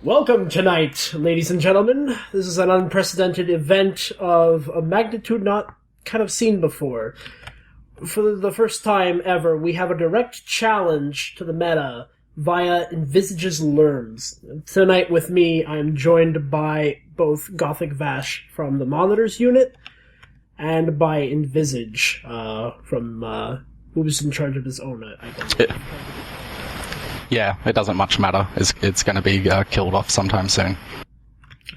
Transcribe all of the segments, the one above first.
Welcome tonight, ladies and gentlemen. This is an unprecedented event of a magnitude not kind of seen before. For the first time ever, we have a direct challenge to the meta via Envisage's LRMs. Tonight with me, I'm joined by both Gothic Vash from the Monitors unit and by Envisage from who's in charge of his own identity. Yeah, it doesn't much matter. It's going to be killed off sometime soon.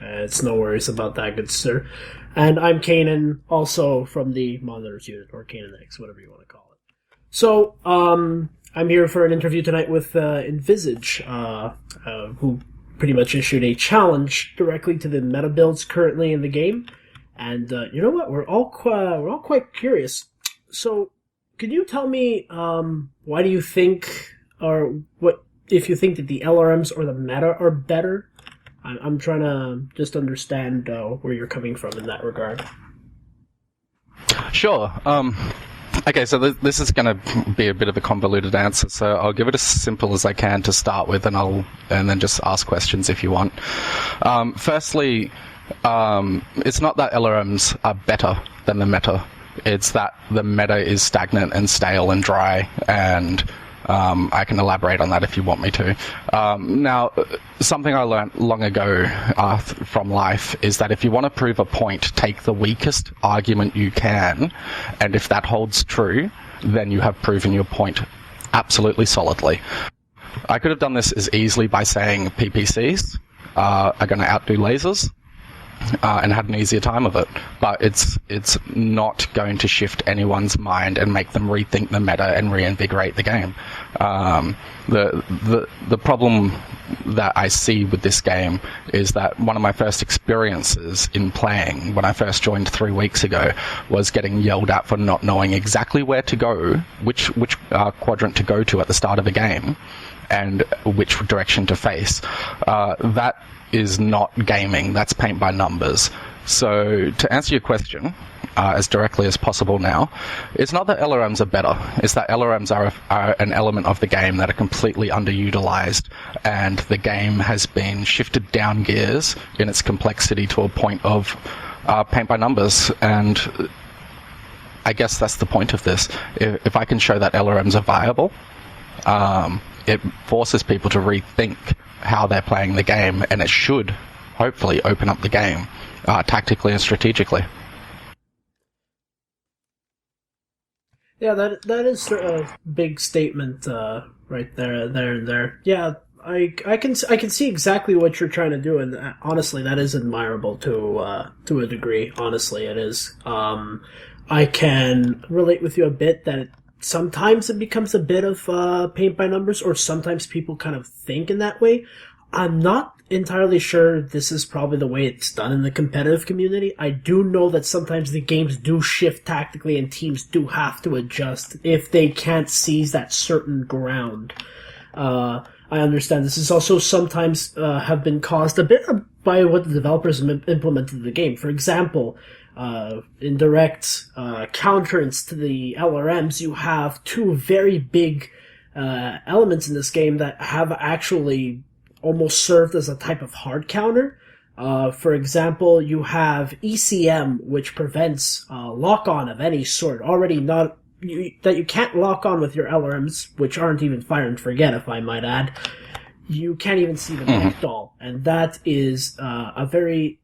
It's no worries about that, good sir. And I'm Kanan, also from the Monitors unit, or Kanan X, whatever you want to call it. So, I'm here for an interview tonight with Envisage, who pretty much issued a challenge directly to the meta builds currently in the game. And you know what? We're all quite curious. So, could you tell me why do you think, or what if you think that the LRMs or the meta are better? I'm trying to just understand where you're coming from in that regard. Sure. Okay, so this is going to be a bit of a convoluted answer, so I'll give it as simple as I can to start with, and then just ask questions if you want. Firstly, it's not that LRMs are better than the meta. It's that the meta is stagnant and stale and dry, and I can elaborate on that if you want me to. Now, something I learned long ago from life is that if you want to prove a point, take the weakest argument you can, and if that holds true, then you have proven your point absolutely solidly. I could have done this as easily by saying PPCs are going to outdo lasers, and had an easier time of it, but it's not going to shift anyone's mind and make them rethink the meta and reinvigorate the game. The problem that I see with this game is that one of my first experiences in playing when I first joined 3 weeks ago was getting yelled at for not knowing exactly where to go, which quadrant to go to at the start of the game, and which direction to face. That is not gaming, that's paint by numbers. So to answer your question as directly as possible now, it's not that LRMs are better, it's that LRMs are an element of the game that are completely underutilized, and the game has been shifted down gears in its complexity to a point of paint by numbers. And I guess that's the point of this. If I can show that LRMs are viable, it forces people to rethink how they're playing the game, and it should hopefully open up the game tactically and strategically. Yeah, that is a big statement right there. Yeah, I can see exactly what you're trying to do, and honestly, that is admirable to a degree. Honestly, it is. I can relate with you a bit that sometimes it becomes a bit of paint by numbers, or sometimes people kind of think in that way. I'm not entirely sure this is probably the way it's done in the competitive community. I do know that sometimes the games do shift tactically and teams do have to adjust if they can't seize that certain ground. I understand this is also sometimes have been caused a bit by what the developers implemented in the game. For example, in direct counterance to the LRMs, you have two very big elements in this game that have actually almost served as a type of hard counter. For example, you have ECM, which prevents lock-on of any sort. Already that you can't lock on with your LRMs, which aren't even fire and forget, if I might add. You can't even see the back doll, and that is a very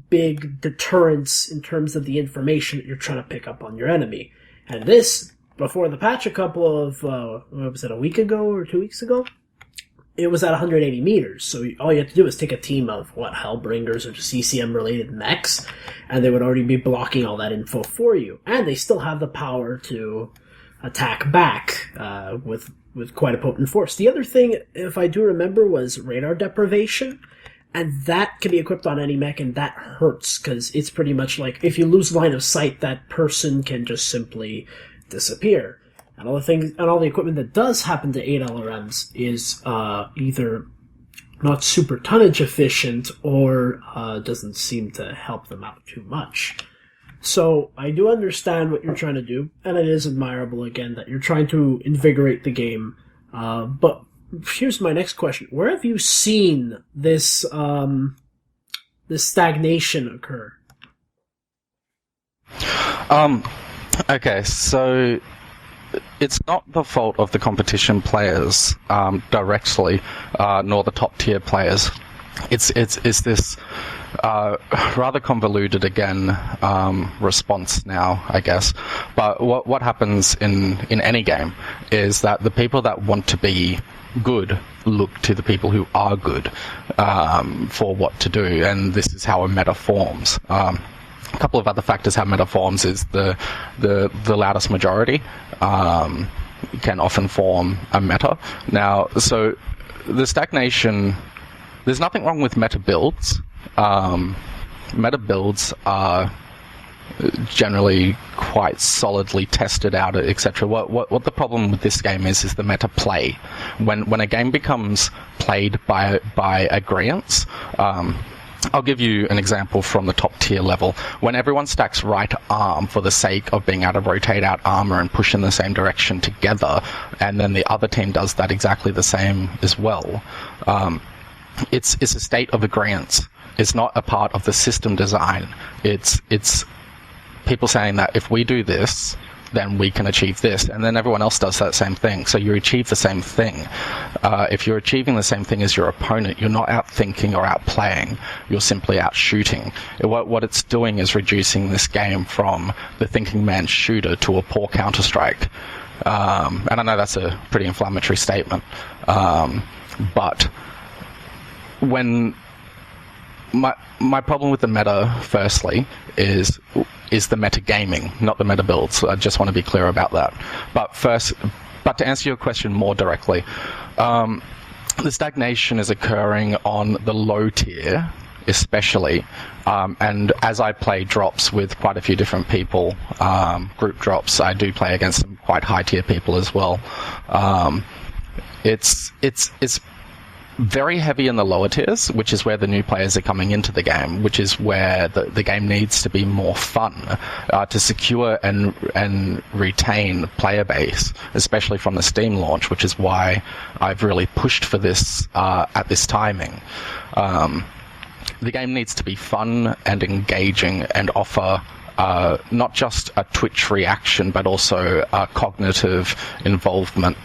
big deterrence in terms of the information that you're trying to pick up on your enemy. And this, before the patch a couple of, what was it, a week ago or 2 weeks ago? It was at 180 meters, so all you have to do is take a team of, Hellbringers or just ECM-related mechs, and they would already be blocking all that info for you. And they still have the power to attack back with quite a potent force. The other thing, if I do remember, was radar deprivation. And that can be equipped on any mech, and that hurts, because it's pretty much like, if you lose line of sight, that person can just simply disappear. And all the equipment that does happen to 8 LRMs is either not super tonnage efficient, or doesn't seem to help them out too much. So, I do understand what you're trying to do, and it is admirable, again, that you're trying to invigorate the game, but here's my next question: where have you seen this this stagnation occur? Okay, so it's not the fault of the competition players directly, nor the top tier players. It's this rather convoluted response now, I guess. But what happens in any game is that the people that want to be good look to the people who are good for what to do, and this is how a meta forms. A couple of other factors how meta forms is the loudest majority can often form a meta. Now, so the stagnation, there's nothing wrong with meta builds. Meta builds are generally quite solidly tested out, etc. What the problem with this game is the meta play. When a game becomes played by agreeance, I'll give you an example from the top tier level. When everyone stacks right arm for the sake of being able to rotate out armor and push in the same direction together, and then the other team does that exactly the same as well, it's a state of agreeance. It's not a part of the system design. It's people saying that if we do this, then we can achieve this, and then everyone else does that same thing. So you achieve the same thing. If you're achieving the same thing as your opponent, you're not out thinking or out playing. You're simply out shooting. What it's doing is reducing this game from the thinking man shooter to a poor Counter-Strike. And I know that's a pretty inflammatory statement, but when my problem with the meta, firstly, is the meta gaming, not the meta builds. So I just want to be clear about that. But to answer your question more directly, the stagnation is occurring on the low tier, especially. And as I play drops with quite a few different people, group drops, I do play against some quite high tier people as well. It's very heavy in the lower tiers, which is where the new players are coming into the game, which is where the game needs to be more fun to secure and retain player base, especially from the Steam launch, which is why I've really pushed for this at this timing. The game needs to be fun and engaging and offer not just a Twitch reaction, but also cognitive involvement.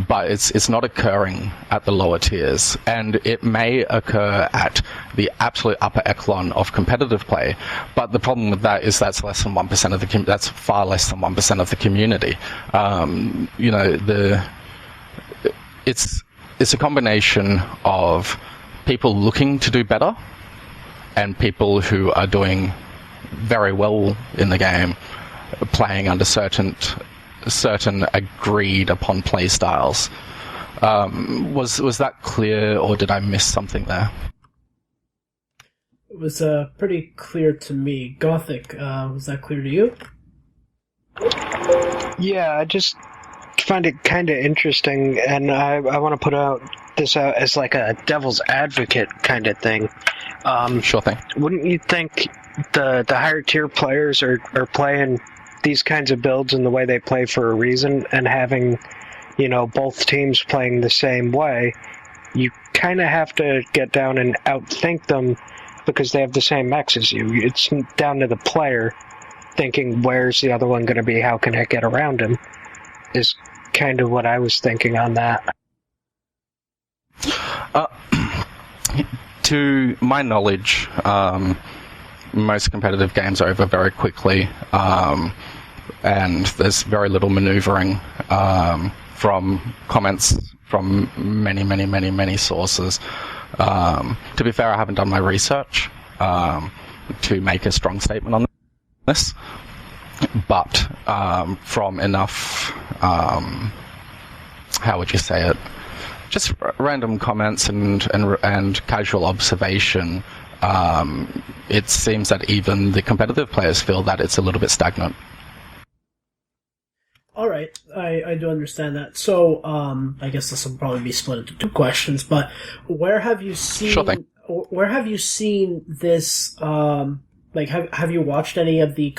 But it's not occurring at the lower tiers, and it may occur at the absolute upper echelon of competitive play. But the problem with that is that's less than 1% of the that's far less than 1% of the community. It's a combination of people looking to do better and people who are doing very well in the game, playing under certain agreed upon play styles. Was that clear, or did I miss something there? It was pretty clear to me. Gothic, was that clear to you? Yeah, I just find it kind of interesting, and I want to put this out as like a devil's advocate kind of thing. Sure thing. Wouldn't you think the higher tier players are playing these kinds of builds in the way they play for a reason, and having, both teams playing the same way, you kind of have to get down and outthink them because they have the same mechs as you. It's down to the player thinking, where's the other one going to be? How can I get around him? Is kind of what I was thinking on that. To my knowledge, most competitive games are over very quickly, and there's very little maneuvering from comments from many sources. To be fair, I haven't done my research to make a strong statement on this, but from enough, how would you say it? Just random comments and casual observation. It seems that even the competitive players feel that it's a little bit stagnant. All right, I do understand that. So, I guess this will probably be split into two questions. But where have you seen? Sure thing. Where have you seen this? Have you watched any of the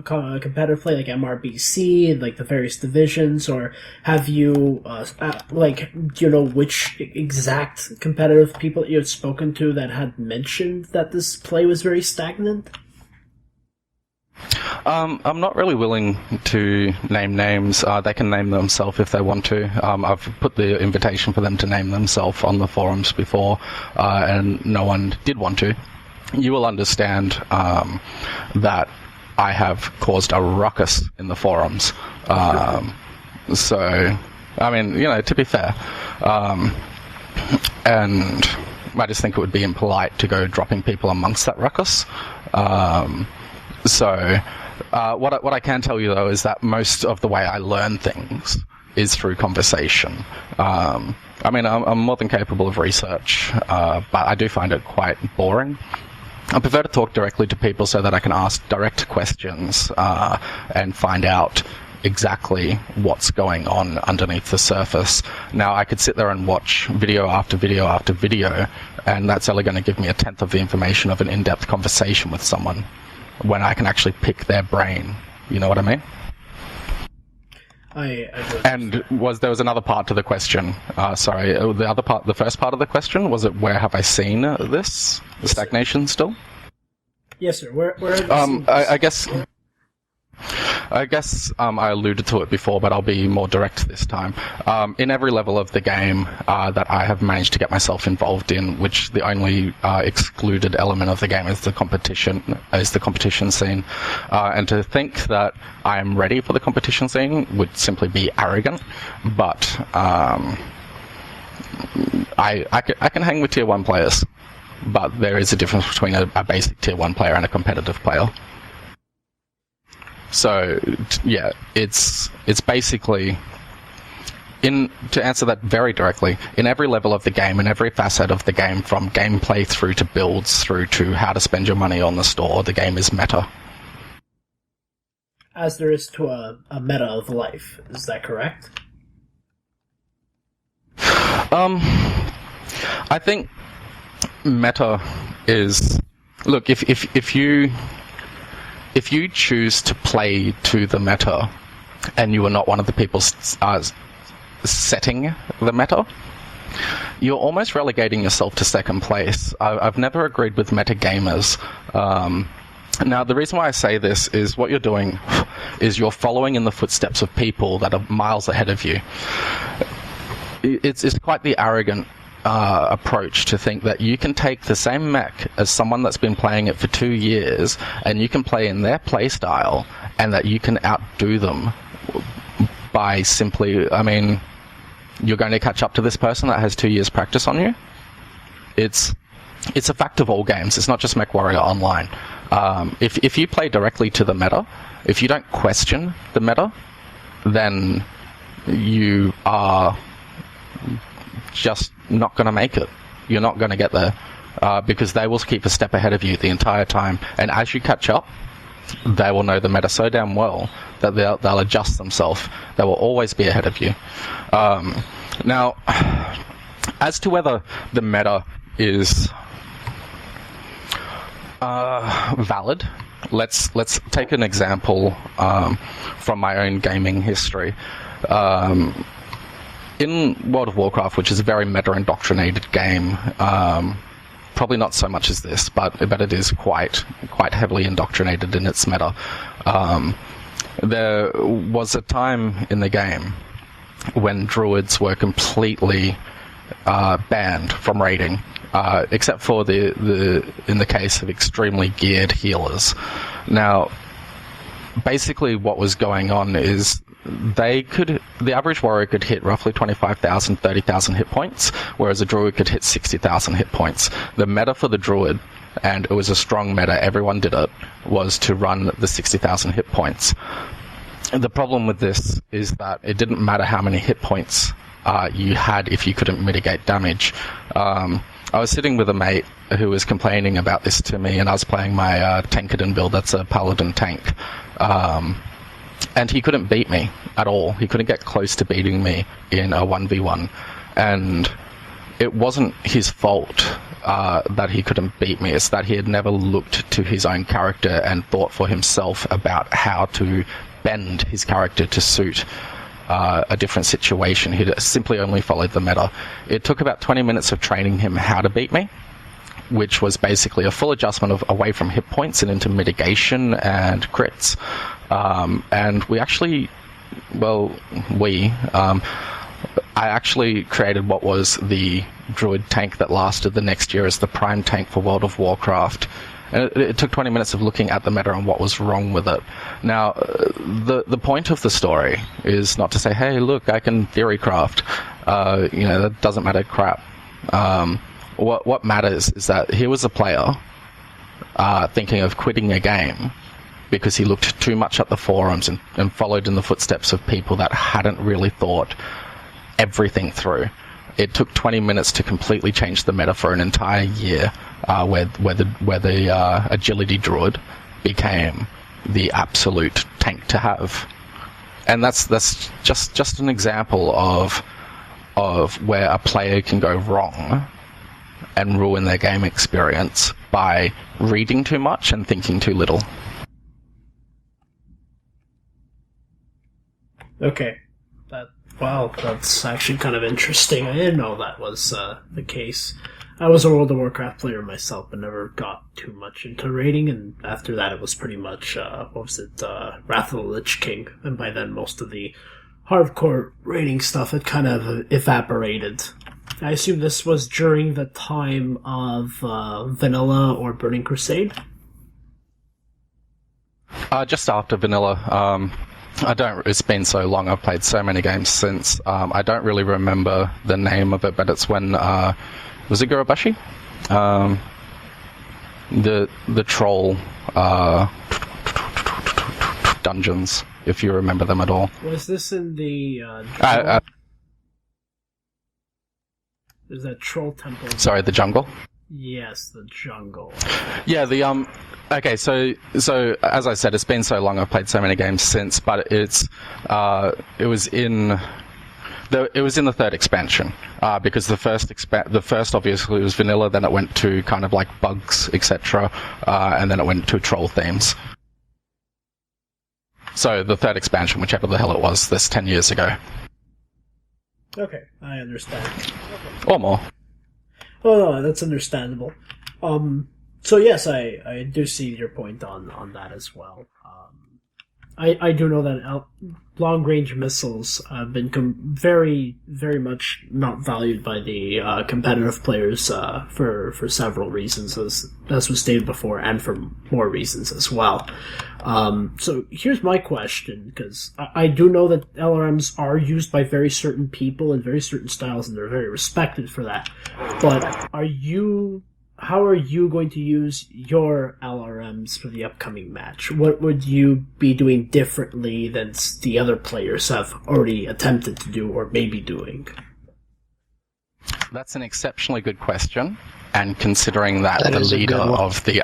competitive play, like MRBC, like the various divisions, or have you, like, do you know which exact competitive people you had spoken to that had mentioned that this play was very stagnant? I'm not really willing to name names. They can name themselves if they want to. I've put the invitation for them to name themselves on the forums before, and no one did want to. You will understand that I have caused a ruckus in the forums. So, I mean, to be fair, and I just think it would be impolite to go dropping people amongst that ruckus. So, what I can tell you, though, is that most of the way I learn things is through conversation. I mean, I'm more than capable of research, but I do find it quite boring. I prefer to talk directly to people so that I can ask direct questions and find out exactly what's going on underneath the surface. Now, I could sit there and watch video after video after video, and that's only going to give me 1/10 of the information of an in-depth conversation with someone, when I can actually pick their brain. You know what I mean? And there was another part to the question. Sorry, the first part of the question, was it where have I seen this? The stagnation still? Yes, sir. Where have you seen this? I guess I alluded to it before, but I'll be more direct this time. In every level of the game that I have managed to get myself involved in, which the only excluded element of the game is the competition scene. And to think that I am ready for the competition scene would simply be arrogant. But I can hang with tier 1 players, but there is a difference between a basic tier 1 player and a competitive player. So, yeah, it's basically, to answer that very directly, in every level of the game, in every facet of the game, from gameplay through to builds, through to how to spend your money on the store, the game is meta. As there is to a meta of life, is that correct? I think meta is... Look, if you choose to play to the meta, and you are not one of the people setting the meta, you're almost relegating yourself to second place. I've never agreed with meta gamers. Now, the reason why I say this is what you're doing is you're following in the footsteps of people that are miles ahead of you. It's quite the arrogant approach to think that you can take the same mech as someone that's been playing it for 2 years, and you can play in their play style, and that you can outdo them by simply, I mean, you're going to catch up to this person that has 2 years practice on you. It's a fact of all games. It's not just MechWarrior Online. If you play directly to the meta, if you don't question the meta, then you are just not going to make it. You're not going to get there, because they will keep a step ahead of you the entire time, and as you catch up, they will know the meta so damn well that they'll adjust themselves. They will always be ahead of you. Now, as to whether the meta is valid, let's take an example from my own gaming history. In World of Warcraft, which is a very meta-indoctrinated game, probably not so much as this, but it is quite heavily indoctrinated in its meta. There was a time in the game when druids were completely banned from raiding, except for in the case of extremely geared healers. Now, basically what was going on is the average warrior could hit roughly 25,000, 30,000 hit points, whereas a druid could hit 60,000 hit points. The meta for the druid, and it was a strong meta, everyone did it, was to run the 60,000 hit points. The problem with this is that it didn't matter how many hit points you had if you couldn't mitigate damage. I was sitting with a mate who was complaining about this to me, and I was playing my Tankadon build, that's a paladin tank. And he couldn't beat me at all. He couldn't get close to beating me in a 1v1. And it wasn't his fault that he couldn't beat me. It's that he had never looked to his own character and thought for himself about how to bend his character to suit a different situation. He simply only followed the meta. It took about 20 minutes of training him how to beat me, which was basically a full adjustment of away from hit points and into mitigation and crits. And we actually, I actually created what was the druid tank that lasted the next year as the prime tank for World of Warcraft. And it took 20 minutes of looking at the meta and what was wrong with it. Now, the point of the story is not to say, hey, look, I can theory craft. That doesn't matter crap. What matters is that here was a player thinking of quitting a game because he looked too much at the forums and followed in the footsteps of people that hadn't really thought everything through. It took 20 minutes to completely change the meta for an entire year, where the agility druid became the absolute tank to have. And that's just an example of where a player can go wrong and ruin their game experience by reading too much and thinking too little. Okay. Wow, that's actually kind of interesting. I didn't know that was the case. I was a World of Warcraft player myself, but never got too much into raiding, and after that it was pretty much, Wrath of the Lich King, and by then most of the hardcore raiding stuff had kind of evaporated. I assume this was during the time of Vanilla or Burning Crusade? Just after Vanilla. It's been so long, I've played so many games since. I don't really remember the name of it, but it's when, was it Gurubashi? The troll, dungeons, if you remember them at all. Was this in the, there's that troll temple. Sorry, the jungle? Yes, the jungle. Yeah, okay, so as I said, it's been so long. I've played so many games since, but it was in the third expansion, because the first obviously was vanilla, then it went to kind of like bugs, etc., and then it went to troll themes. So the third expansion, whichever the hell it was, this 10 years ago. Okay, I understand. Okay. Or more. Oh, no, that's understandable. So yes, I do see your point on that as well. I do know that long-range missiles have been very, very much not valued by the competitive players for several reasons, as was stated before, and for more reasons as well. So here's my question, because I do know that LRMs are used by very certain people in very certain styles, and they're very respected for that. But how are you going to use your LRMs for the upcoming match? What would you be doing differently than the other players have already attempted to do or may be doing? That's an exceptionally good question, and considering that the leader of the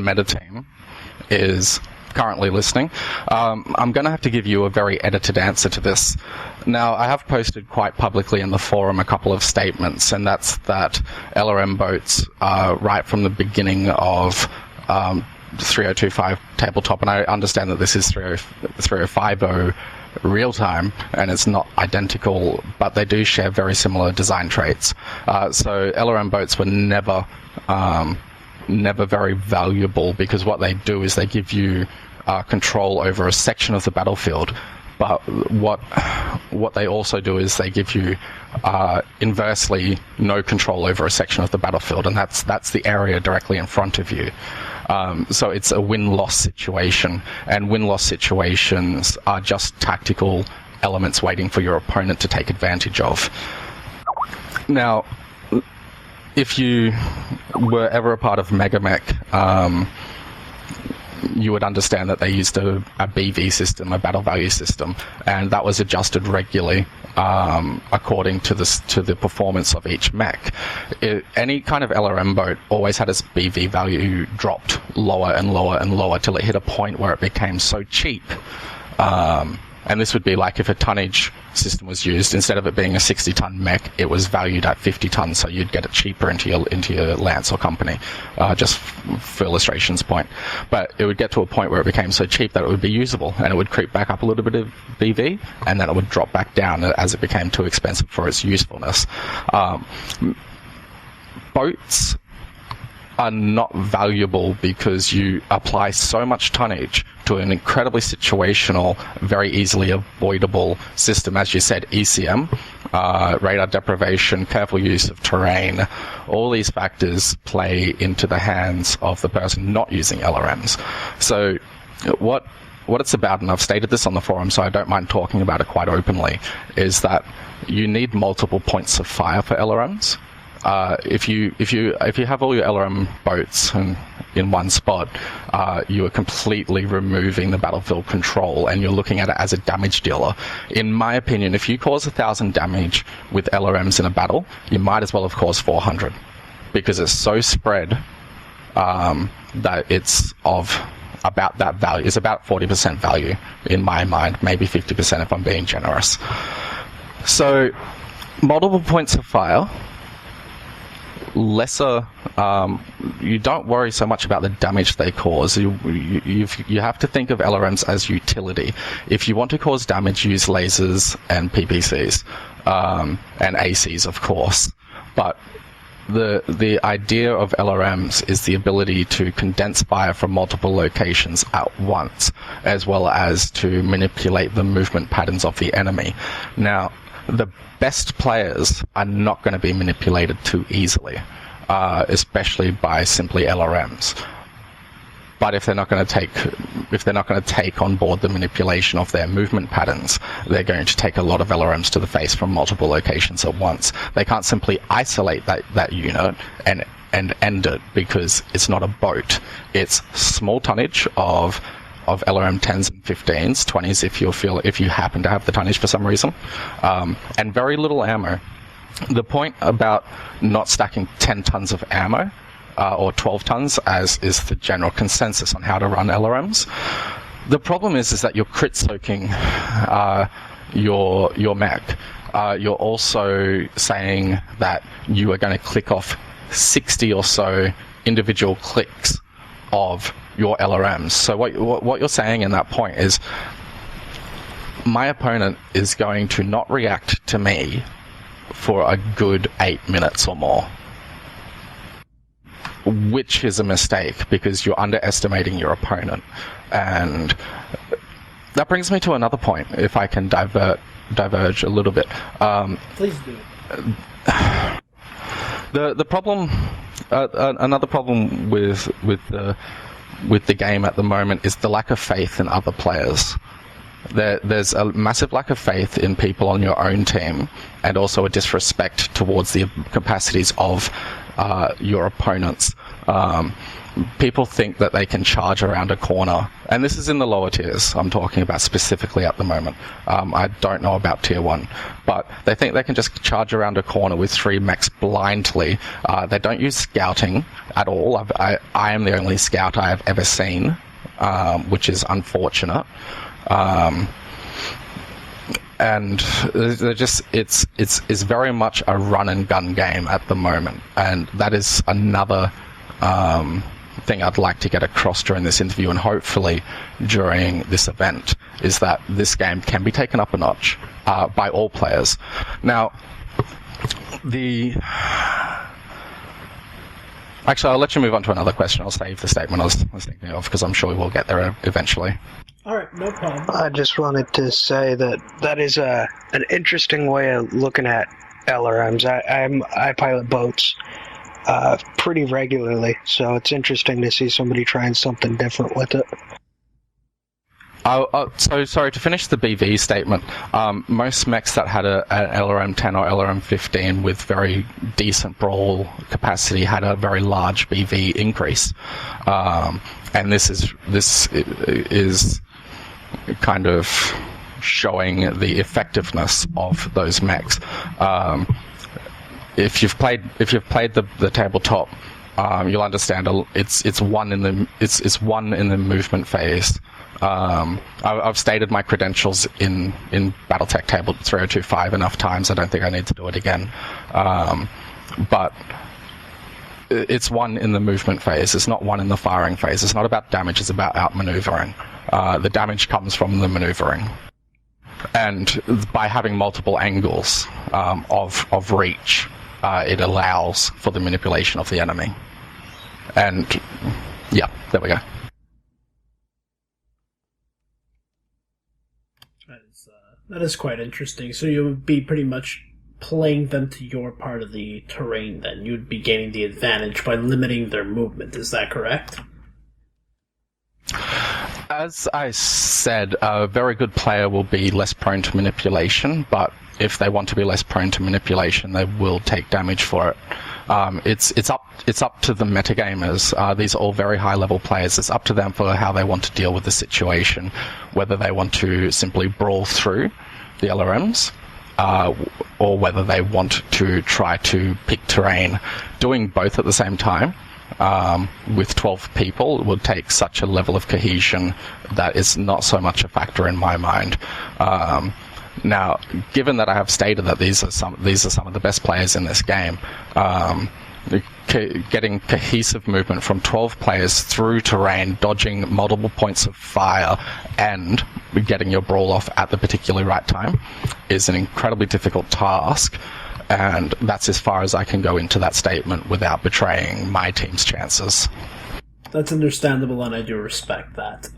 meta team is currently listening, I'm going to have to give you a very edited answer to this. Now, I have posted quite publicly in the forum a couple of statements, and that's that LRM boats, right from the beginning of 3025 tabletop, and I understand that this is 3050 real time, and it's not identical, but they do share very similar design traits. So LRM boats were never very valuable, because what they do is they give you control over a section of the battlefield, but what they also do is they give you inversely no control over a section of the battlefield, and that's the area directly in front of you. So it's a win-loss situation, and win-loss situations are just tactical elements waiting for your opponent to take advantage of. Now, if you were ever a part of Megamech, you would understand that they used a BV system, a battle value system, and that was adjusted regularly according to the performance of each mech. Any kind of LRM boat always had its BV value dropped lower and lower and lower till it hit a point where it became so cheap And this would be like if a tonnage system was used, instead of it being a 60-ton mech, it was valued at 50 tons, so you'd get it cheaper into your lance or company, just for illustration's point. But it would get to a point where it became so cheap that it would be usable, and it would creep back up a little bit of BV, and then it would drop back down as it became too expensive for its usefulness. Boats are not valuable because you apply so much tonnage to an incredibly situational, very easily avoidable system. As you said, ECM, radar deprivation, careful use of terrain, all these factors play into the hands of the person not using LRMs. So what it's about, and I've stated this on the forum, so I don't mind talking about it quite openly, is that you need multiple points of fire for LRMs. If you have all your LRM boats in one spot, you are completely removing the battlefield control, and you're looking at it as a damage dealer. In my opinion, if you cause 1,000 damage with LRMs in a battle, you might as well have caused 400, because it's so spread that it's of about that value. It's about 40% value in my mind, maybe 50% if I'm being generous. So multiple points of fire. Lesser, you don't worry so much about the damage they cause. You have to think of LRMs as utility. If you want to cause damage, use lasers and PPCs, and ACs, of course. But the idea of LRMs is the ability to condense fire from multiple locations at once, as well as to manipulate the movement patterns of the enemy. Now, the best players are not going to be manipulated too easily, especially by simply LRMs. But if they're not going to take on board the manipulation of their movement patterns, they're going to take a lot of LRMs to the face from multiple locations at once. They can't simply isolate that unit and end it, because it's not a boat. It's small tonnage of LRM 10s and 15s, 20s if you happen to have the tonnage for some reason, and very little ammo. The point about not stacking 10 tons of ammo, or 12 tons, as is the general consensus on how to run LRMs, the problem is that you're crit soaking your mech. You're also saying that you are going to click off 60 or so individual clicks of your LRMs. So what you're saying in that point is, my opponent is going to not react to me for a good 8 minutes or more, which is a mistake, because you're underestimating your opponent. And that brings me to another point, if I can diverge a little bit. Please do. The problem, another problem with the game at the moment is the lack of faith in other players. There's a massive lack of faith in people on your own team, and also a disrespect towards the capacities of your opponents. People think that they can charge around a corner, and this is in the lower tiers I'm talking about specifically at the moment. I don't know about tier 1, but they think they can just charge around a corner with 3 mechs blindly. They don't use scouting at all. I am the only scout I have ever seen, which is unfortunate. And they're just it's very much a run and gun game at the moment, and that is another thing I'd like to get across during this interview, and hopefully during this event, is that this game can be taken up a notch by all players. Now, actually, I'll let you move on to another question. I'll save the statement I was thinking of, because I'm sure we will get there eventually. All right, no problem. I just wanted to say that is an interesting way of looking at LRMs. I pilot boats pretty regularly, so it's interesting to see somebody trying something different with it. So sorry, to finish the BV statement, most mechs that had an LRM 10 or LRM 15 with very decent brawl capacity had a very large BV increase, and this is kind of showing the effectiveness of those mechs. If you've played the tabletop you'll understand it's one in the movement phase. I've stated my credentials in BattleTech Table 3025 enough times. I don't think I need to do it again. But it's one in the movement phase. It's not one in the firing phase. It's not about damage. It's about outmaneuvering. The damage comes from the maneuvering. And by having multiple angles of reach, it allows for the manipulation of the enemy. And yeah, there we go. That is quite interesting. So you would be pretty much playing them to your part of the terrain then. You'd be gaining the advantage by limiting their movement. Is that correct? As I said, a very good player will be less prone to manipulation, but if they want to be less prone to manipulation, they will take damage for it. It's up to the metagamers. These are all very high-level players. It's up to them for how they want to deal with the situation, whether they want to simply brawl through the LRMs, or whether they want to try to pick terrain. Doing both at the same time, with 12 people, would take such a level of cohesion that is not so much a factor in my mind. Now, given that I have stated that these are some of the best players in this game, getting cohesive movement from 12 players through terrain, dodging multiple points of fire, and getting your brawl off at the particularly right time is an incredibly difficult task, and that's as far as I can go into that statement without betraying my team's chances. That's understandable, and I do respect that.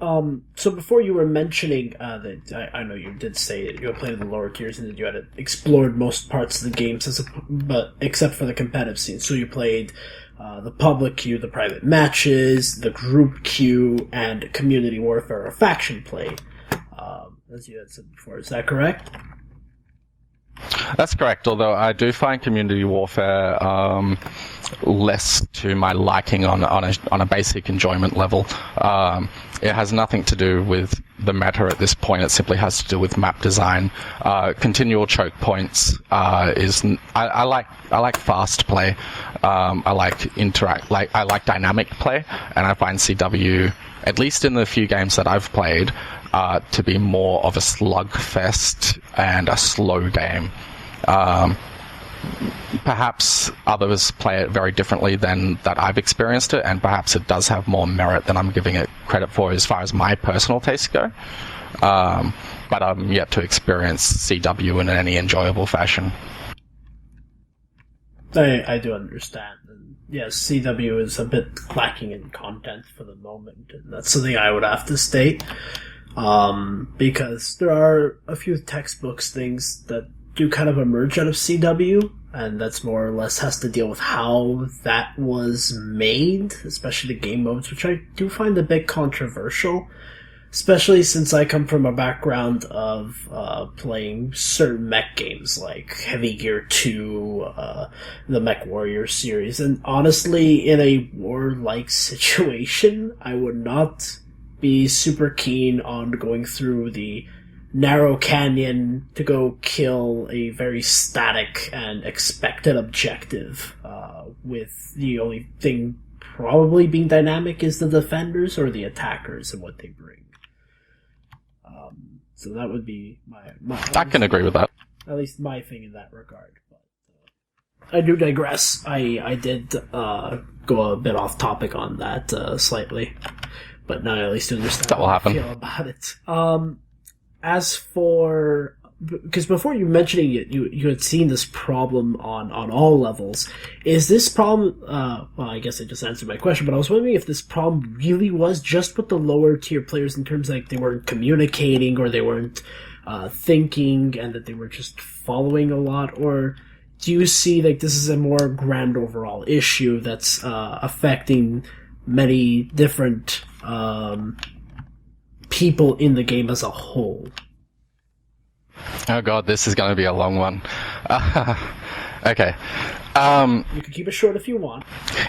So before you were mentioning that, I know you did say that you had played in the lower tiers and that you had explored most parts of the games, but except for the competitive scene. So you played the public queue, the private matches, the group queue, and community warfare or faction play, as you had said before. Is that correct? That's correct, although I do find community warfare less to my liking on a basic enjoyment level. It has nothing to do with the meta at this point. It simply has to do with map design. Continual choke points I like fast play. I like dynamic play, and I find CW, at least in the few games that I've played, to be more of a slugfest and a slow game. Perhaps others play it very differently than that I've experienced it, and perhaps it does have more merit than I'm giving it credit for as far as my personal tastes go. But I'm yet to experience CW in any enjoyable fashion. I do understand. And yes, CW is a bit lacking in content for the moment, and that's something I would have to state. Because there are a few textbooks things that do kind of emerge out of CW, and that's more or less has to deal with how that was made, especially the game modes, which I do find a bit controversial, especially since I come from a background of playing certain mech games like Heavy Gear 2, the Mech Warrior series, and honestly, in a war-like situation, I would not be super keen on going through the narrow canyon to go kill a very static and expected objective, with the only thing probably being dynamic is the defenders or the attackers and what they bring. So that would be my I can agree with that. At least my thing in that regard. But I do digress. I did go a bit off topic on that slightly. But now I at least understand that will happen. Feel about it. As for, because before you mentioning it, you had seen this problem on all levels. Is this problem? Well, I guess I just answered my question, but I was wondering if this problem really was just with the lower tier players in terms of like they weren't communicating or they weren't thinking, and that they were just following a lot, or do you see like this is a more grand overall issue that's affecting many different people in the game as a whole? Oh god, this is going to be a long one. Okay. You can keep it short if you want.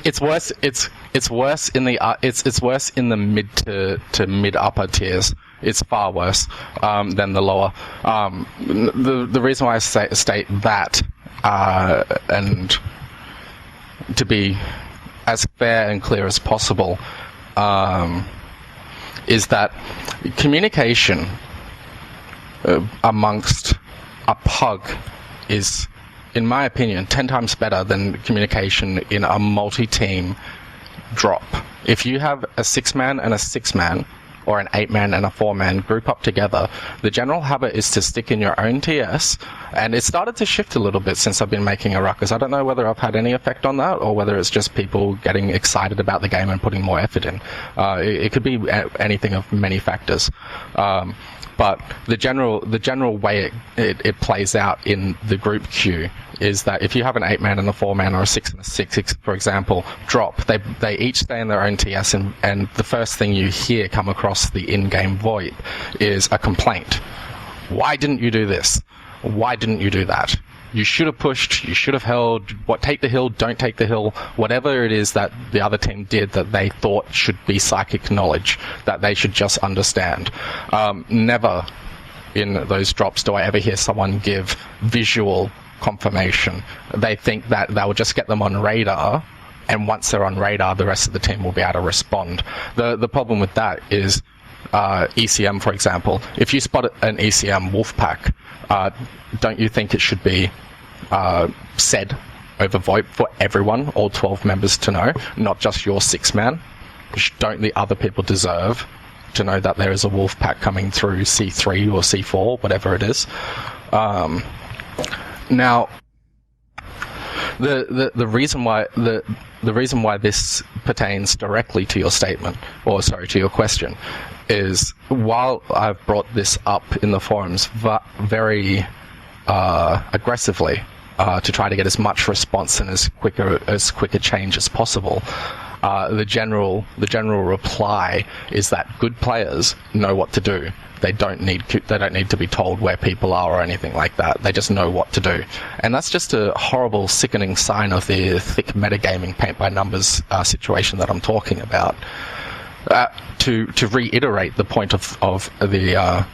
It's worse. It's worse in the it's worse in the mid to mid upper tiers. It's far worse than the lower. The reason why I state that, and to be as fair and clear as possible, is that communication amongst a pug is, in my opinion, 10 times better than communication in a multi-team drop. If you have a 6-man and a 6-man, or an 8-man and a 4-man group up together, the general habit is to stick in your own TS, and it started to shift a little bit since I've been making a ruckus. I don't know whether I've had any effect on that, or whether it's just people getting excited about the game and putting more effort in. It could be anything of many factors. But the general way it plays out in the group queue is that if you have an 8-man and a 4-man, or a 6 and a 6, for example, drop, they each stay in their own TS, and the first thing you hear come across the in-game VoIP is a complaint. Why didn't you do this? Why didn't you do that? You should have pushed, you should have held, take the hill, don't take the hill, whatever it is that the other team did that they thought should be psychic knowledge, that they should just understand. Never in those drops do I ever hear someone give visual confirmation. They think that will just get them on radar, and once they're on radar, the rest of the team will be able to respond. The problem with that is ECM, for example. If you spot an ECM wolf pack, don't you think it should be said over VoIP for everyone, all 12 members to know, not just your 6-man? Don't the other people deserve to know that there is a wolf pack coming through C3 or C4, whatever it is? Now, the reason why this pertains directly to your statement, or sorry, to your question, is while I've brought this up in the forums very aggressively to try to get as much response and as quick a change as possible, the general reply is that good players know what to do. They don't need to be told where people are or anything like that. They just know what to do, and that's just a horrible, sickening sign of the thick metagaming paint by numbers situation that I'm talking about. To reiterate the point of the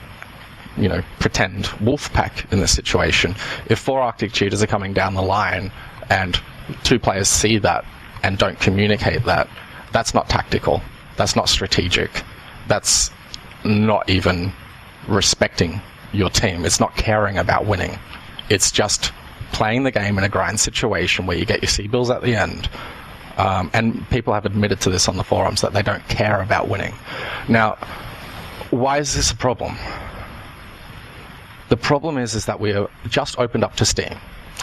pretend wolf pack in this situation, if 4 Arctic cheaters are coming down the line and 2 players see that and don't communicate that, that's not tactical. That's not strategic. That's not even respecting your team. It's not caring about winning. It's just playing the game in a grind situation where you get your C-bills at the end. And people have admitted to this on the forums, that they don't care about winning. Now, why is this a problem? The problem is that we are just opened up to Steam.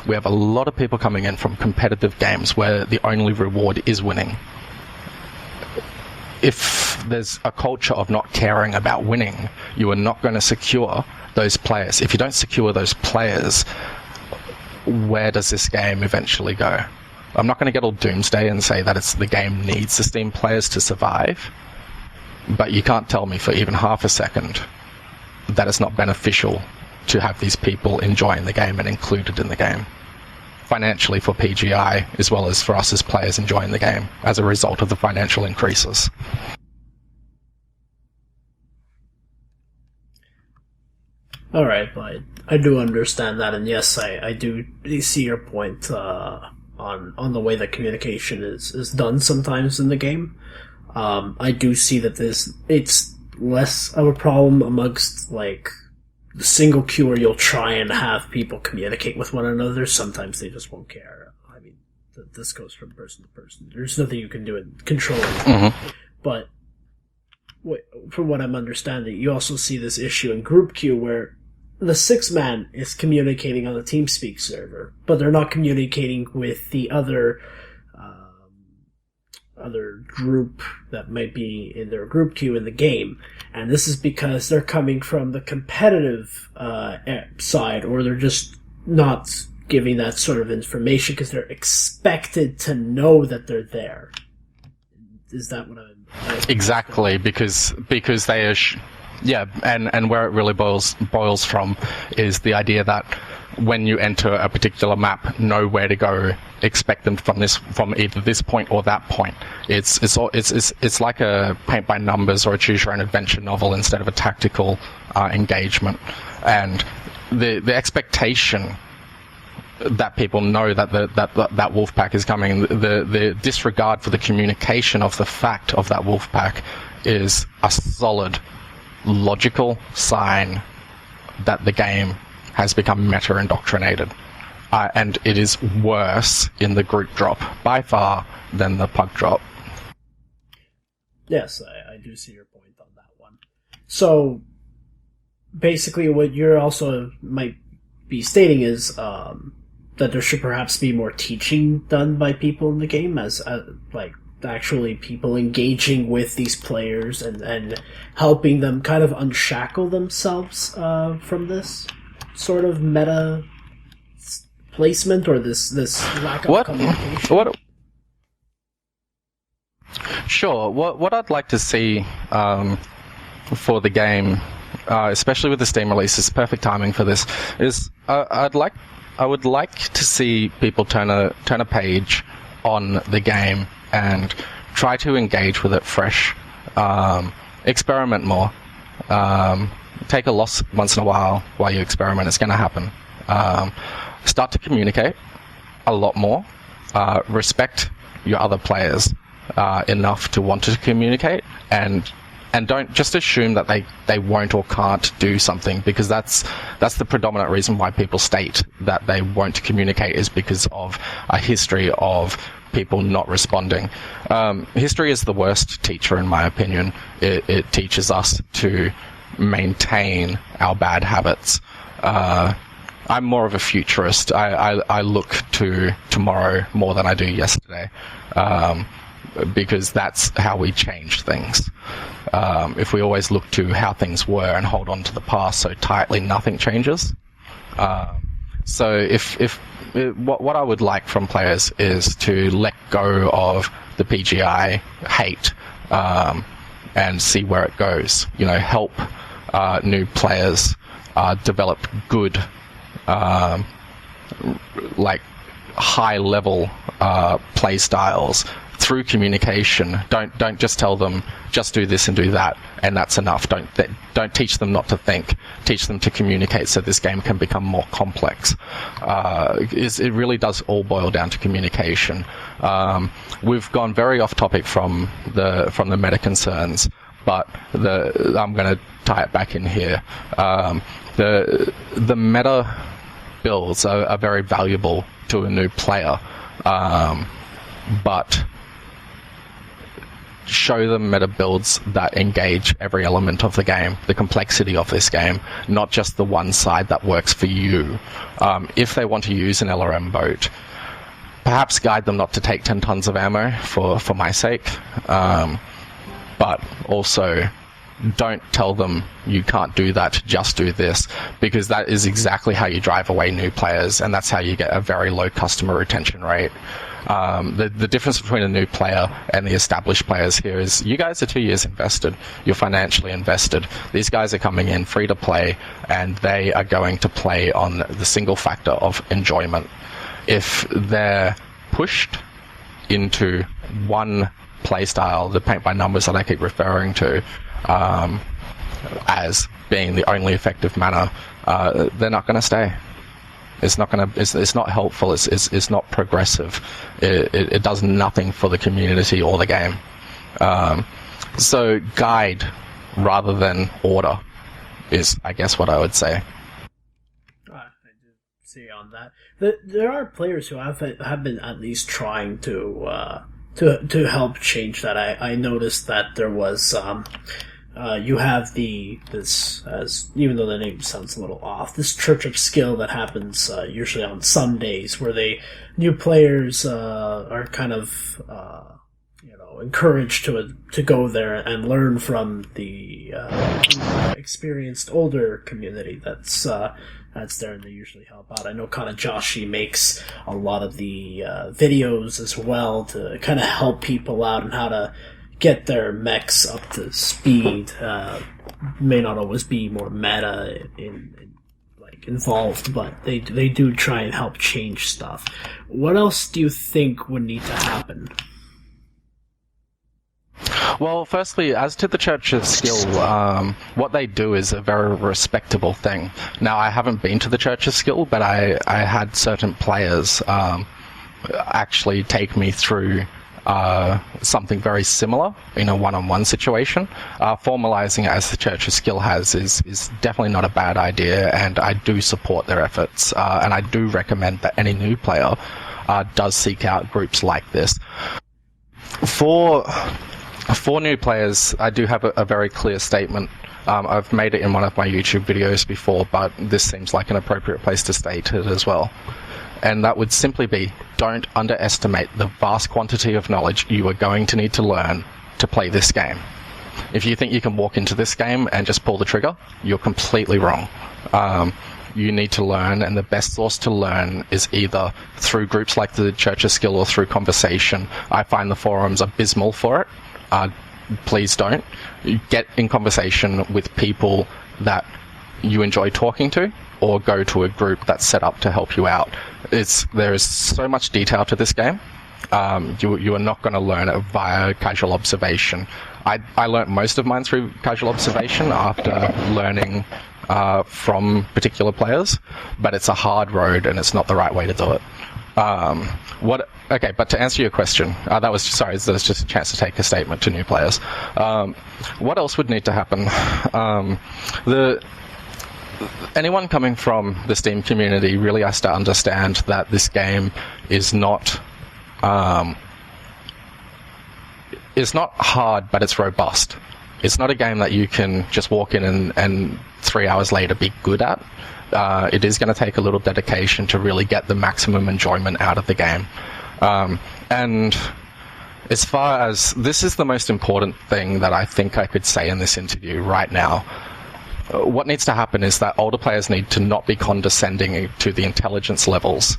We have a lot of people coming in from competitive games where the only reward is winning. If there's a culture of not caring about winning, you are not going to secure those players. If you don't secure those players, where does this game eventually go? I'm not going to get all doomsday and say that the game needs the Steam players to survive, but you can't tell me for even half a second that it's not beneficial to have these people enjoying the game and included in the game, financially for PGI, as well as for us as players enjoying the game as a result of the financial increases. All right, but I do understand that, and yes, I do see your point on the way that communication is done sometimes in the game. I do see that it's less of a problem amongst like the single queue where you'll try and have people communicate with one another. Sometimes they just won't care. I mean, this goes from person to person. There's nothing you can do in controlling it. Mm-hmm. But from what I'm understanding, you also see this issue in group queue where the 6-man is communicating on the TeamSpeak server, but they're not communicating with the other group that might be in their group queue in the game. And this is because they're coming from the competitive side, or they're just not giving that sort of information because they're expected to know that they're there. Is that what I'm... Exactly, because they are... Yeah, and where it really boils from is the idea that when you enter a particular map, know where to go, expect them from either this point or that point. It's like a paint by numbers or a choose your own adventure novel instead of a tactical engagement. And the expectation that people know that that wolf pack is coming. The disregard for the communication of the fact of that wolf pack is a solid, logical sign that the game has become meta-indoctrinated. And it is worse in the group drop, by far, than the pug drop. Yes, I do see your point on that one. So, basically what you're also might be stating is that there should perhaps be more teaching done by people in the game, as like actually people engaging with these players and helping them kind of unshackle themselves from this sort of meta placement or this lack of communication. Sure. What I'd like to see for the game, especially with the Steam release, is perfect timing for this. Is I would like to see people turn a page on the game and try to engage with it fresh. Experiment more. Take a loss once in a while you experiment. It's going to happen. Start to communicate a lot more. Respect your other players enough to want to communicate, and don't just assume that they won't or can't do something, because that's the predominant reason why people state that they won't communicate, is because of a history of people not responding. History is the worst teacher, in my opinion. It teaches us to maintain our bad habits. I'm more of a futurist. I look to tomorrow more than I do yesterday, because that's how we change things. If we always look to how things were and hold on to the past so tightly, nothing changes. So what I would like from players is to let go of the PGI hate and see where it goes. Help new players develop good, like high-level play styles through communication. Don't just tell them just do this and do that and that's enough. Don't teach them not to think. Teach them to communicate so this game can become more complex. It really does all boil down to communication. We've gone very off topic from the meta concerns, but I'm going to tie it back in here. The meta builds are very valuable to a new player, but show them meta builds that engage every element of the game, the complexity of this game, not just the one side that works for you. If they want to use an LRM boat, perhaps guide them not to take 10 tons of ammo for my sake, but also don't tell them you can't do that, just do this, because that is exactly how you drive away new players, and that's how you get a very low customer retention rate. The difference between a new player and the established players here is you guys are 2 years invested. You're financially invested. These guys are coming in free to play, and they are going to play on the single factor of enjoyment. If they're pushed into one play style, the paint by numbers that I keep referring to, as being the only effective manner, they're not going to stay. It's not going to. It's not helpful. It's not progressive. It does nothing for the community or the game. So guide rather than order is, I guess, what I would say. I do see on that. There are players who have been at least trying to help change that. I noticed that there was you have this, as even though the name sounds a little off, this Church of Skill that happens usually on Sundays, where new players are kind of encouraged to go there and learn from the experienced older community that's there, and they usually help out. I know kind of Joshi makes a lot of the videos as well to kind of help people out and how to get their mechs up to speed. May not always be more meta involved, but they do try and help change stuff. What else do you think would need to happen? Well, firstly, as to the Church's skill, what they do is a very respectable thing. Now, I haven't been to the Church's skill, but I had certain players actually take me through something very similar in a one-on-one situation. Formalizing it as the Church's skill has is definitely not a bad idea, and I do support their efforts, and I do recommend that any new player does seek out groups like this. For new players, I do have a very clear statement. I've made it in one of my YouTube videos before, but this seems like an appropriate place to state it as well. And that would simply be, don't underestimate the vast quantity of knowledge you are going to need to learn to play this game. If you think you can walk into this game and just pull the trigger, you're completely wrong. You need to learn, and the best source to learn is either through groups like the Church's Skill or through conversation. I find the forums abysmal for it. Please don't. Get in conversation with people that you enjoy talking to, or go to a group that's set up to help you out. There is so much detail to this game. You are not going to learn it via casual observation. I learnt most of mine through casual observation after learning from particular players, but it's a hard road and it's not the right way to do it. Okay, but to answer your question, that was just a chance to take a statement to new players. What else would need to happen? Anyone coming from the Steam community really has to understand that this game is not hard, but it's robust. It's not a game that you can just walk in and 3 hours later be good at. It is going to take a little dedication to really get the maximum enjoyment out of the game. And as far as this is the most important thing that I think I could say in this interview right now, what needs to happen is that older players need to not be condescending to the intelligence levels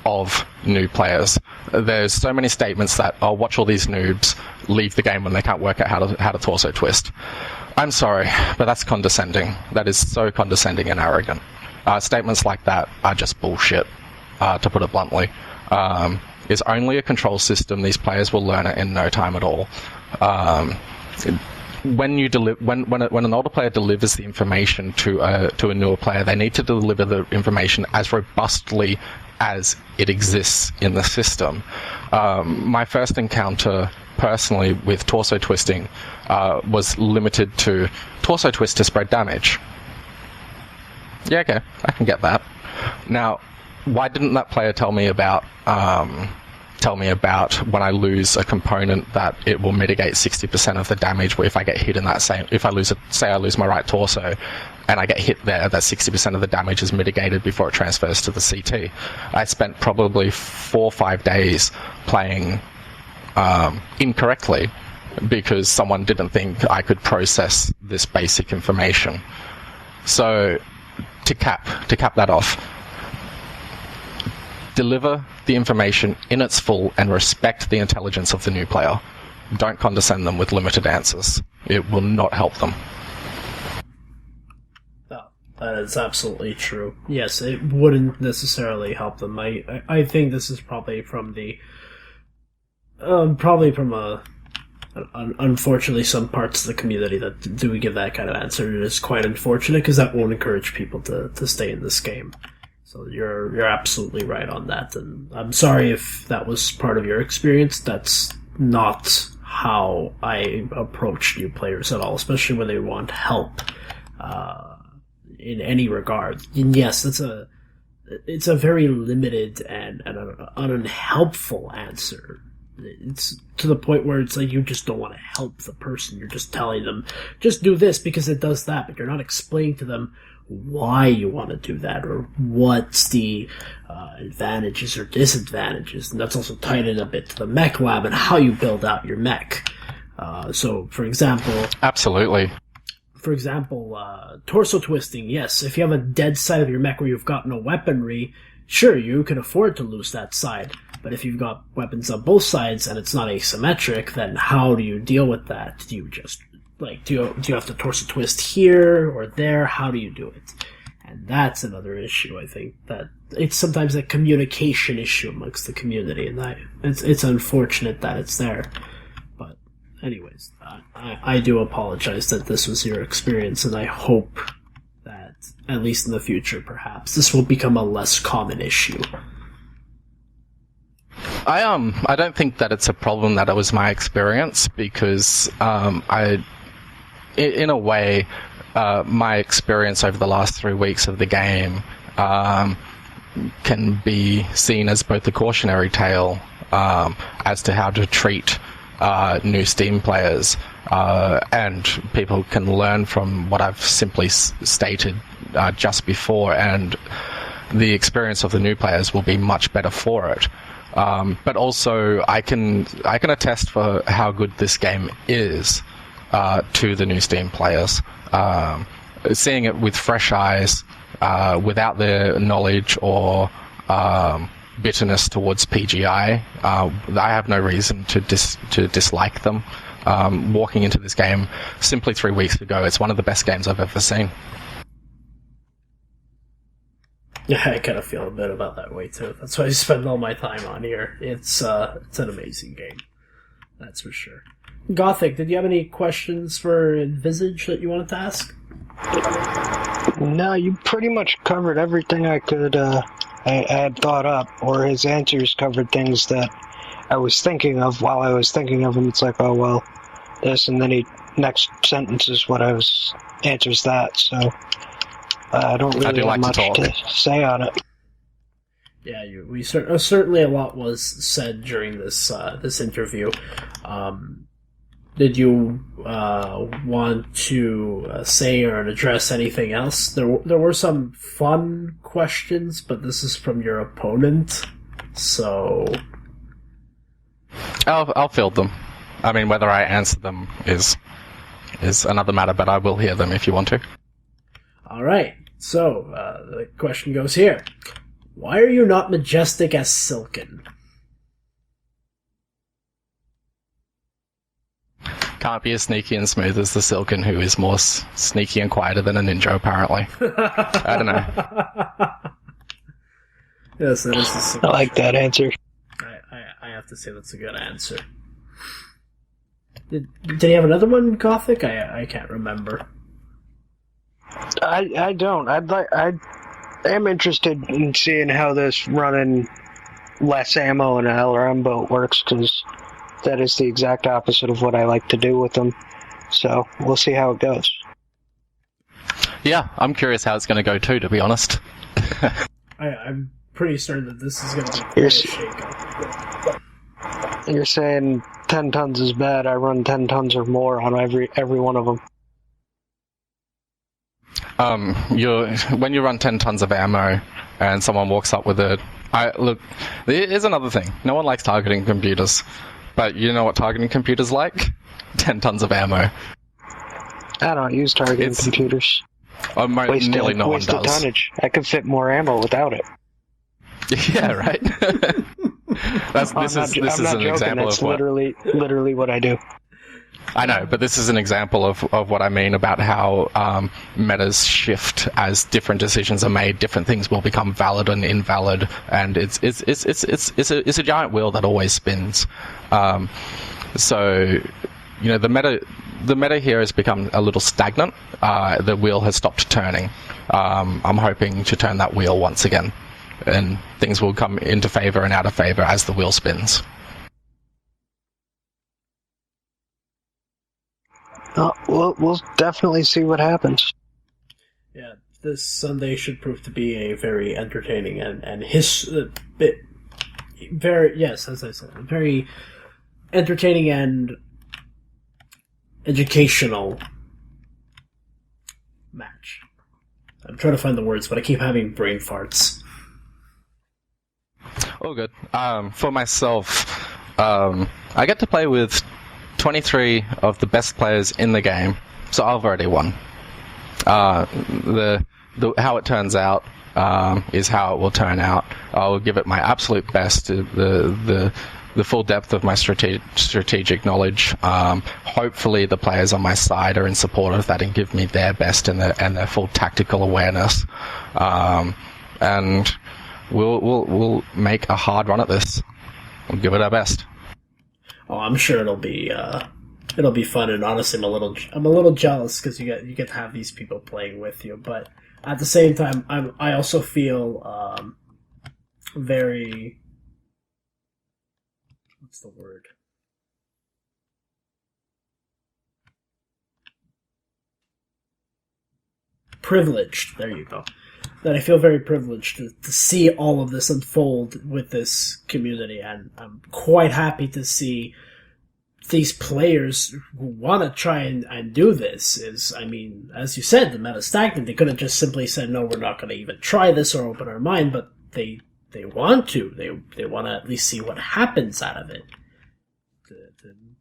of new players. There's so many statements that, oh, watch all these noobs leave the game when they can't work out how to torso twist. I'm sorry, but that's condescending. That is so condescending and arrogant. Statements like that are just bullshit, to put it bluntly. It's only a control system. These players will learn it in no time at all. When an older player delivers the information to a newer player, they need to deliver the information as robustly as it exists in the system. My first encounter personally with torso twisting was limited to torso twist to spread damage. Yeah, okay, I can get that. Now, why didn't that player tell me about when I lose a component that it will mitigate 60% of the damage if I get hit in that same, if I lose say I lose my right torso and I get hit there, that 60% of the damage is mitigated before it transfers to the CT. I spent probably 4 or 5 days playing incorrectly because someone didn't think I could process this basic information. So to cap that off, deliver the information in its full and respect the intelligence of the new player. Don't condescend them with limited answers. It will not help them. That is absolutely true. Yes, it wouldn't necessarily help them. I think this is probably from unfortunately some parts of the community that do give that kind of answer. It is quite unfortunate because that won't encourage people to stay in this game. So you're absolutely right on that, and I'm sorry if that was part of your experience. That's not how I approach new players at all, especially when they want help in any regard. And yes, it's a very limited and an unhelpful answer. It's to the point where it's like you just don't want to help the person. You're just telling them, just do this because it does that, but you're not explaining to them why you want to do that or what's the advantages or disadvantages. And that's also tied in a bit to the mech lab and how you build out your mech. So, for example... Absolutely. For example, torso twisting, yes, if you have a dead side of your mech where you've got no weaponry, sure, you can afford to lose that side. But if you've got weapons on both sides and it's not asymmetric, then how do you deal with that? Do you just... do you have to torso twist here or there? How do you do it? And that's another issue, I think, that it's sometimes a communication issue amongst the community, and it's unfortunate that it's there. But anyways, I do apologize that this was your experience, and I hope that, at least in the future, perhaps, this will become a less common issue. I don't think that it's a problem that it was my experience, because in a way, my experience over the last 3 weeks of the game can be seen as both a cautionary tale as to how to treat new Steam players, and people can learn from what I've simply stated just before, and the experience of the new players will be much better for it. But also, I can attest for how good this game is to the new Steam players. Seeing it with fresh eyes, without their knowledge or bitterness towards PGI, I have no reason to dislike them. Walking into this game simply 3 weeks ago, it's one of the best games I've ever seen. Yeah, I kind of feel a bit about that way too. That's why I spend all my time on here. It's an amazing game, that's for sure. Gothic, did you have any questions for Envisage that you wanted to ask? No, you pretty much covered everything I could. I had thought up, or his answers covered things that I was thinking of while I was thinking of him. It's like, oh well, this, and then next sentence is what I was answers that. So. I don't really have much to say on it. Yeah, certainly a lot was said during this interview. Did you want to say or address anything else? There were some fun questions, but this is from your opponent, so I'll field them. I mean, whether I answer them is another matter, but I will hear them if you want to. All right. So the question goes here: why are you not majestic as Silken? Can't be as sneaky and smooth as the Silken, who is more sneaky and quieter than a ninja, apparently. I don't know. Yes, that is the Silken. I like that answer. I have to say that's a good answer. Did he have another one, Gothic? I can't remember. I don't. I am interested in seeing how this running less ammo in an LRM boat works, because that is the exact opposite of what I like to do with them. So we'll see how it goes. Yeah, I'm curious how it's going to go too, to be honest. I'm pretty certain that this is going to be quite a shakeup. You're saying 10 tons is bad. I run 10 tons or more on every one of them. When you run 10 tons of ammo and someone walks up with it, look, here's another thing. No one likes targeting computers, but you know what targeting computers like? 10 tons of ammo. I don't use targeting computers. Nearly no one does. Tonnage. I could fit more ammo without it. Yeah, right. This is an example of what. Literally what I do. I know, but this is an example of what I mean about how metas shift as different decisions are made. Different things will become valid and invalid, and it's a giant wheel that always spins. So, you know, the meta here has become a little stagnant. The wheel has stopped turning. I'm hoping to turn that wheel once again, and things will come into favor and out of favor as the wheel spins. We'll definitely see what happens. Yeah, this Sunday should prove to be a very entertaining and very, yes, as I said, a very entertaining and educational match. I'm trying to find the words, but I keep having brain farts. Oh, good. For myself, I get to play with 23 of the best players in the game, so I've already won. How it turns out is how it will turn out. I'll give it my absolute best, the full depth of my strategic knowledge. Hopefully the players on my side are in support of that and give me their best and their full tactical awareness. And we'll make a hard run at this. We'll give it our best. Oh, I'm sure it'll be It'll be fun, and honestly, I'm a little jealous because you get to have these people playing with you. But at the same time, I also feel very, what's the word? Privileged. There you go. That I feel very privileged to see all of this unfold with this community, and I'm quite happy to see these players who want to try and do this. I mean, as you said, the meta stagnant. They could have just simply said, no, we're not going to even try this or open our mind, but they want to. They want to at least see what happens out of it,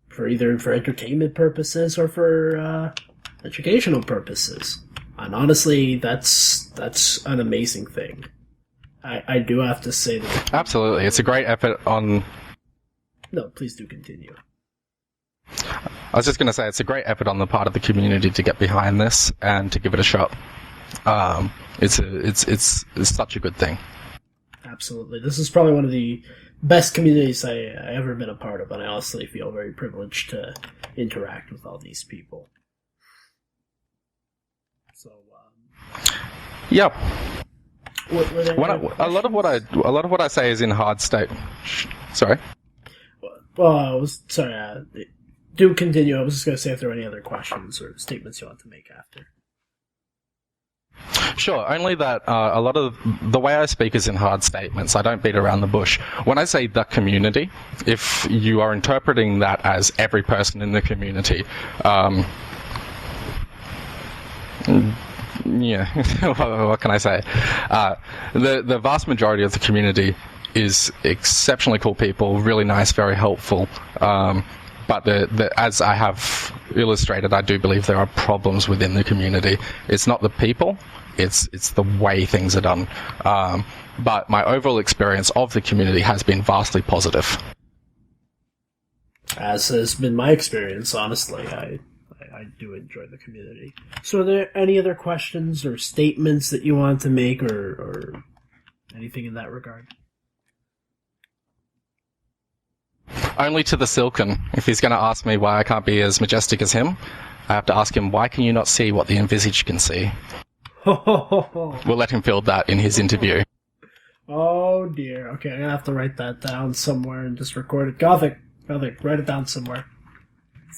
for either for entertainment purposes or for educational purposes. And honestly, that's an amazing thing. I do have to say that. Absolutely. It's a great effort on... No, please do continue. I was just going to say, it's a great effort on the part of the community to get behind this and to give it a shot. It's such a good thing. Absolutely. This is probably one of the best communities I ever been a part of, and I honestly feel very privileged to interact with all these people. So, yep. A lot of what I say is in hard state. Sorry. Well, sorry. Do continue. I was just going to say if there are any other questions or statements you want to make after. Sure, only that a lot of the way I speak is in hard statements. I don't beat around the bush. When I say the community, if you are interpreting that as every person in the community, yeah, what can I say? The vast majority of the community is exceptionally cool people, really nice, very helpful. But as I have illustrated, I do believe there are problems within the community. It's not the people, it's the way things are done. But my overall experience of the community has been vastly positive. As has been my experience, honestly. I do enjoy the community. So are there any other questions or statements that you want to make or anything in that regard? Only to the Silken. If he's going to ask me why I can't be as majestic as him, I have to ask him, why can you not see what the Envisage can see? We'll let him field that in his interview. Oh dear. Okay, I'm going to have to write that down somewhere and just record it. Gothic, write it down somewhere.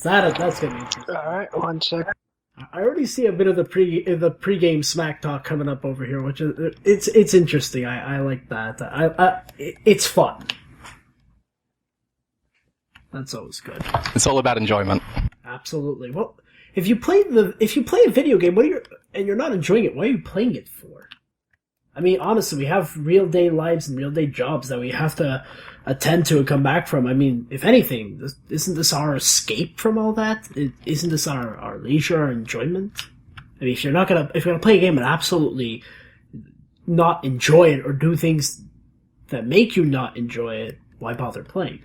That's going to be interesting. Alright, 1 second. I already see a bit of the pre-game smack talk coming up over here, which is it's interesting. I like that. It's fun. That's always good. It's all about enjoyment. Absolutely. Well, if you play a video game, and you're not enjoying it, what are you playing it for? I mean, honestly, we have real day lives and real day jobs that we have to attend to and come back from. I mean, if anything, isn't this our escape from all that? Isn't this our leisure, our enjoyment? I mean, if you're gonna play a game and absolutely not enjoy it or do things that make you not enjoy it, why bother playing?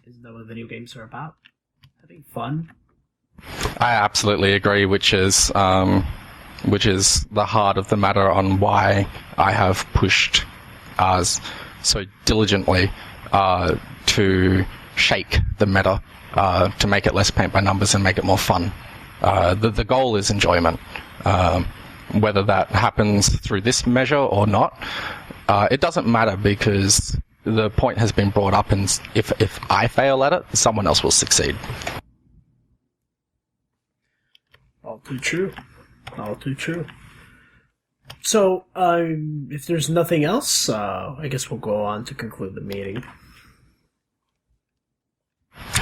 Isn't that what video games are about? Having fun? I absolutely agree, which is the heart of the matter on why I have pushed us so diligently to shake the meta, to make it less paint by numbers and make it more fun. The goal is enjoyment. Whether that happens through this measure or not, it doesn't matter, because the point has been brought up, and if I fail at it, someone else will succeed. All too true. All too true. So, if there's nothing else, I guess we'll go on to conclude the meeting.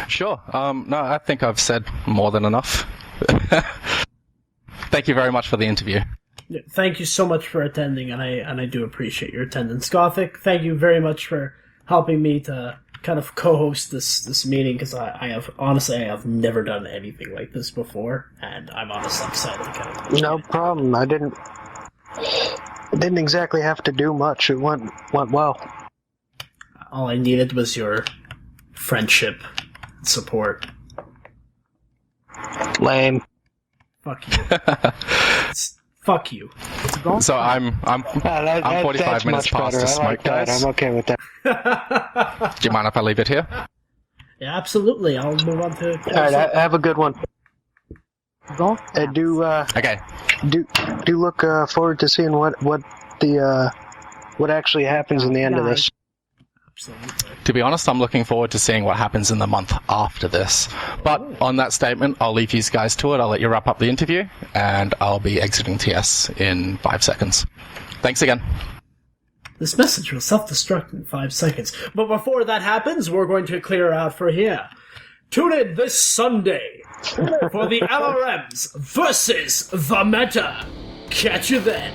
Sure. No, I think I've said more than enough. Thank you very much for the interview. Yeah, thank you so much for attending, and I do appreciate your attendance. Gothic, thank you very much for helping me to kind of co-host this meeting, because I have never done anything like this before, and I'm honestly excited to kind of... No problem. I didn't exactly have to do much. It went well. All I needed was your friendship and support. Lame. Fuck you. So I'm 45 minutes past the smoke, guys. I'm okay with that. Do you mind if I leave it here? Yeah, absolutely. I'll move on to. All right, have a good one. Golf. Okay. Do look forward to seeing what actually happens in the end of this. Absolutely. To be honest, I'm looking forward to seeing what happens in the month after this. But on that statement, I'll leave you guys to it. I'll let you wrap up the interview, and I'll be exiting TS in 5 seconds. Thanks again. This message will self-destruct in 5 seconds. But before that happens, we're going to clear out for here. Tune in this Sunday for the LRMs versus the Meta. Catch you then.